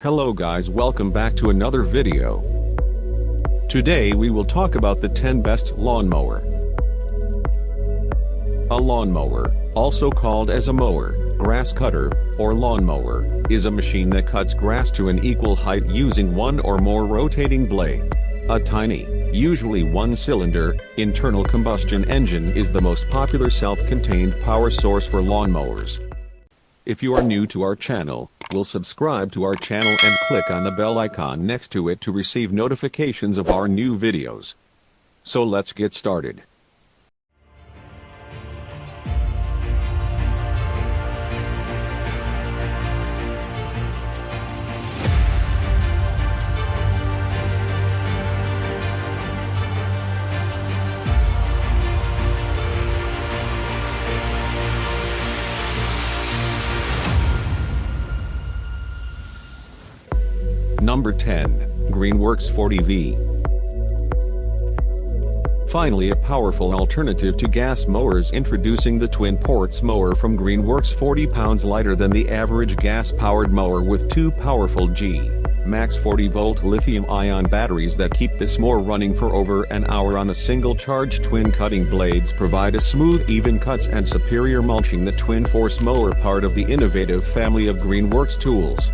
Hello guys, welcome back to another video. Today we will talk about the 10 best lawnmower. A lawnmower, also called as a mower, grass cutter, or lawnmower, is a machine that cuts grass to an equal height using one or more rotating blades. A tiny, usually one-cylinder, internal combustion engine is the most popular self-contained power source for lawnmowers. If you are new to our channel, will subscribe to our channel and click on the bell icon next to it to receive notifications of our new videos. So let's get started. Number 10, Greenworks 40V. Finally, a powerful alternative to gas mowers, introducing the twin ports mower from Greenworks, 40 pounds lighter than the average gas-powered mower with two powerful Max 40-volt lithium-ion batteries that keep this mower running for over an hour on a single charge. Twin cutting blades provide a smooth, even cuts and superior mulching. The twin force mower, part of the innovative family of Greenworks tools.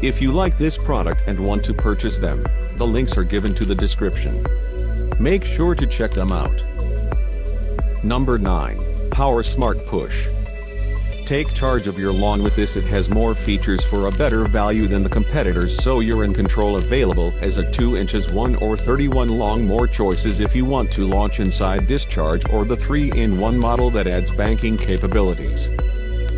If you like this product and want to purchase them, the links are given to the description. Make sure to check them out. Number 9, Power Smart Push. Take charge of your lawn with this. It has more features for a better value than the competitors, so you're in control. Available as a 2 inches 1 or 31 long. More choices if you want to launch inside discharge or the 3-in-1 model that adds banking capabilities.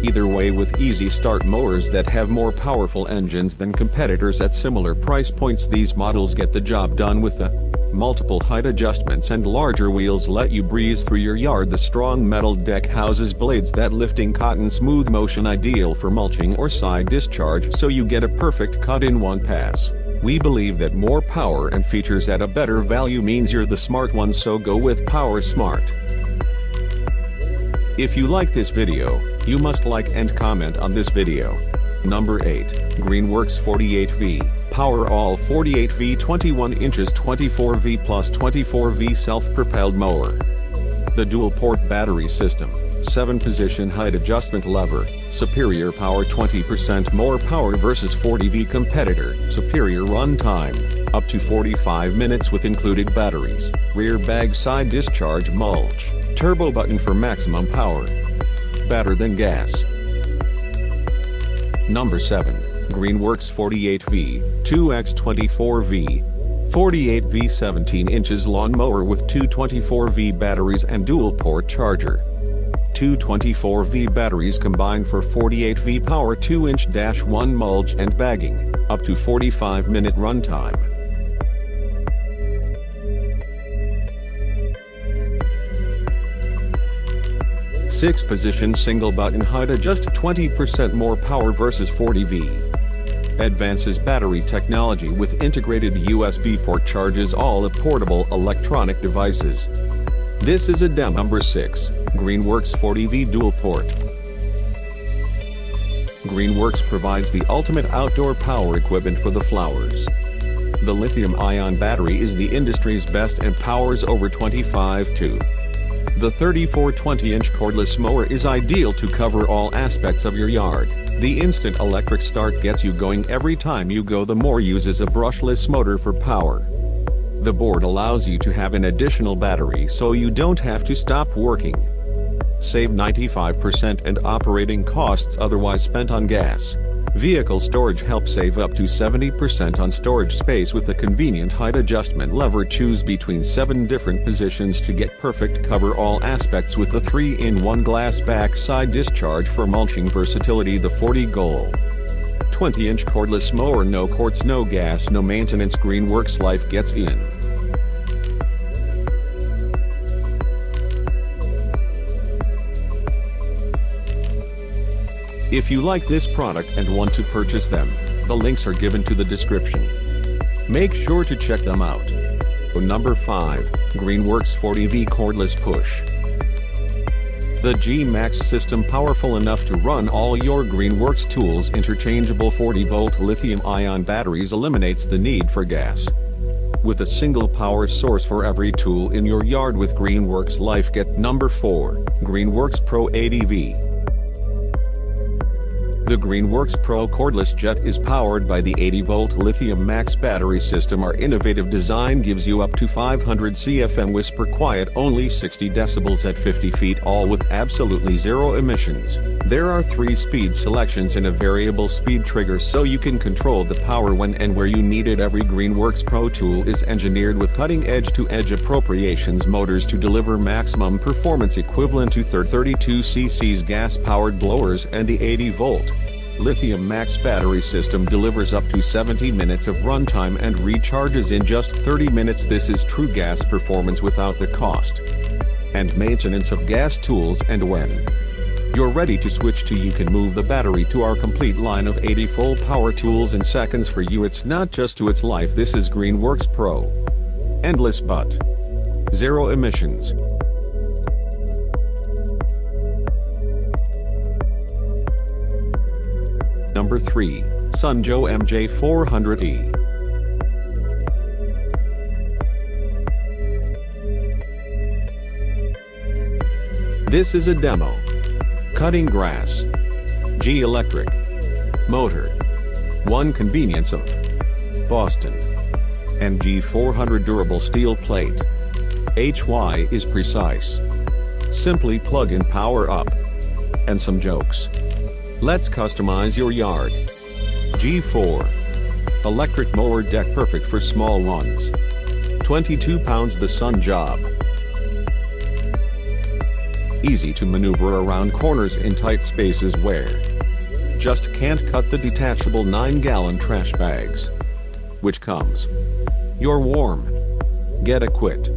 Either way, with easy start mowers that have more powerful engines than competitors at similar price points, these models get the job done with the multiple height adjustments and larger wheels let you breeze through your yard. The strong metal deck houses blades that lifting cotton smooth motion, ideal for mulching or side discharge, so you get a perfect cut in one pass. We believe that more power and features at a better value means you're the smart one, so go with Power Smart. If you like this video, you must like and comment on this video. Number 8, Greenworks 48V, Power All 48V 21 inches 24V plus 24V self-propelled mower. The dual-port battery system, 7-position height adjustment lever, superior power, 20% more power versus 40V competitor, superior run time, up to 45 minutes with included batteries, rear bag side discharge mulch, turbo button for maximum power. Better than gas. Number 7, Greenworks 48V, 2x24V, 48V 17 inches lawnmower with two 24V batteries and dual-port charger. Two 24V batteries combine for 48V power, 2-inch-1 mulch and bagging, up to 45-minute runtime. 6-position single button height adjust, 20% more power versus 40V. Advances battery technology with integrated USB port, charges all of portable electronic devices. This is a demo. Number 6, Greenworks 40V dual port. Greenworks provides the ultimate outdoor power equipment for the flowers. The lithium-ion battery is the industry's best and powers over 25 to. The 34 20-inch cordless mower is ideal to cover all aspects of your yard. The instant electric start gets you going every time you go. The mower uses a brushless motor for power. The board allows you to have an additional battery so you don't have to stop working. Save 95% and operating costs otherwise spent on gas. Vehicle storage helps save up to 70% on storage space with the convenient height adjustment lever. Choose between 7 different positions to get perfect cover all aspects with the 3-in-1 glass back side discharge for mulching versatility. The 40 goal 20-inch cordless mower, no quartz, no gas, no maintenance. Greenworks life gets in. If you like this product and want to purchase them, the links are given to the description. Make sure to check them out. Number 5, Greenworks 40V cordless push. The G-Max system, powerful enough to run all your Greenworks tools. Interchangeable 40-volt lithium-ion batteries eliminates the need for gas. With a single power source for every tool in your yard with Greenworks Life. Get number 4, Greenworks Pro ADV. The Greenworks Pro cordless jet is powered by the 80-volt lithium max battery system. Our innovative design gives you up to 500 CFM whisper quiet, only 60 decibels at 50 feet, all with absolutely zero emissions. There are 3 speed selections and a variable speed trigger so you can control the power when and where you need it. Every Greenworks Pro tool is engineered with cutting-edge to edge appropriations motors to deliver maximum performance equivalent to 32 cc's gas-powered blowers, and the 80-volt lithium max battery system delivers up to 70 minutes of runtime and recharges in just 30 minutes. This is true gas performance without the cost and maintenance of gas tools. And when you're ready to switch to, you can move the battery to our complete line of 80 full power tools in seconds. For you, it's not just to its life. This is Greenworks Pro. Endless but zero emissions. Number 3, Sunjoe MJ400E. This is a demo. Cutting grass. G electric motor. 1 convenience of Boston. And G400 durable steel plate. HY is precise. Simply plug in, power up. And some jokes. Let's customize your yard. G4 electric mower deck, perfect for small ones. 22 pounds. The sun job. Easy to maneuver around corners in tight spaces where just can't cut the detachable 9-gallon trash bags. Which comes. You're warm. Get a quit.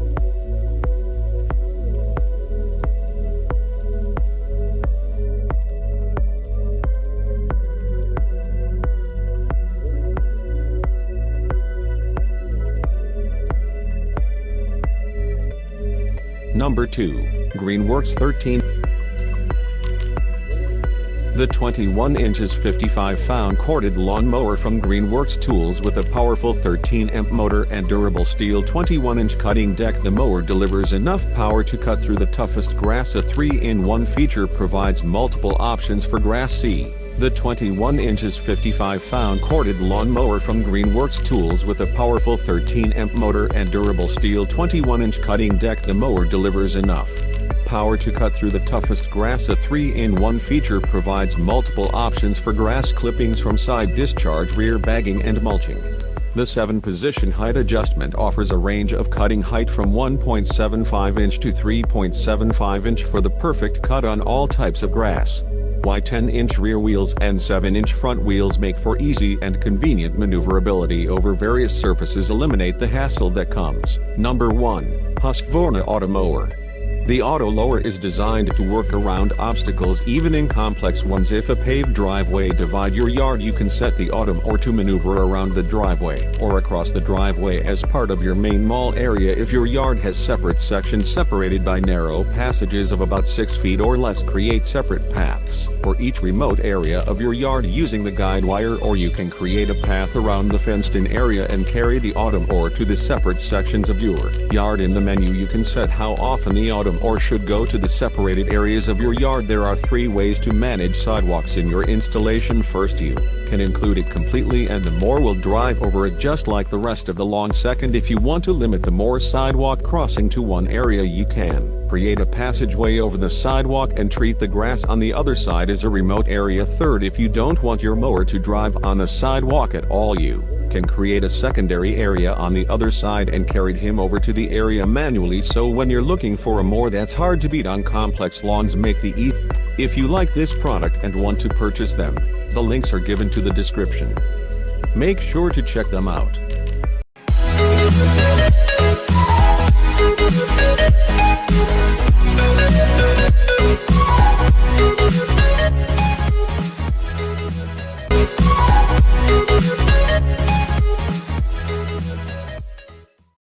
Number 2, Greenworks 13. The 21 inches 55-pound corded lawn mower from Greenworks Tools with a powerful 13-amp motor and durable steel 21-inch cutting deck. The mower delivers enough power to cut through the toughest grass. A 3-in-1 feature provides multiple options for grass. See the 21 inches 55-pound corded lawn mower from Greenworks Tools with a powerful 13-amp motor and durable steel 21-inch cutting deck. The mower delivers enough power to cut through the toughest grass. A 3-in-1 feature provides multiple options for grass clippings, from side discharge, rear bagging, and mulching. The 7-position height adjustment offers a range of cutting height from 1.75 inch to 3.75 inch for the perfect cut on all types of grass. Why 10-inch rear wheels and 7-inch front wheels make for easy and convenient maneuverability over various surfaces. Eliminate the hassle that comes. Number 1, Husqvarna Auto Mower. The auto lower is designed to work around obstacles, even in complex ones. If a paved driveway divide your yard, you can set the auto mower to maneuver around the driveway or across the driveway as part of your main mall area. If your yard has separate sections separated by narrow passages of about 6 feet or less, create separate paths for each remote area of your yard using the guide wire, or you can create a path around the fenced-in area and carry the auto mower to the separate sections of your yard. In the menu, you can set how often the auto mower should go to the separated areas of your yard. There are 3 ways to manage sidewalks in your installation. First, you can include it completely and the mower will drive over it just like the rest of the lawn. Second, if you want to limit the mower sidewalk crossing to one area, you can create a passageway over the sidewalk and treat the grass on the other side as a remote area. Third, if you don't want your mower to drive on the sidewalk at all, you can create a secondary area on the other side and carry him over to the area manually. So when you're looking for a mower that's hard to beat on complex lawns, make the easy. If you like this product and want to purchase them, the links are given to the description. Make sure to check them out.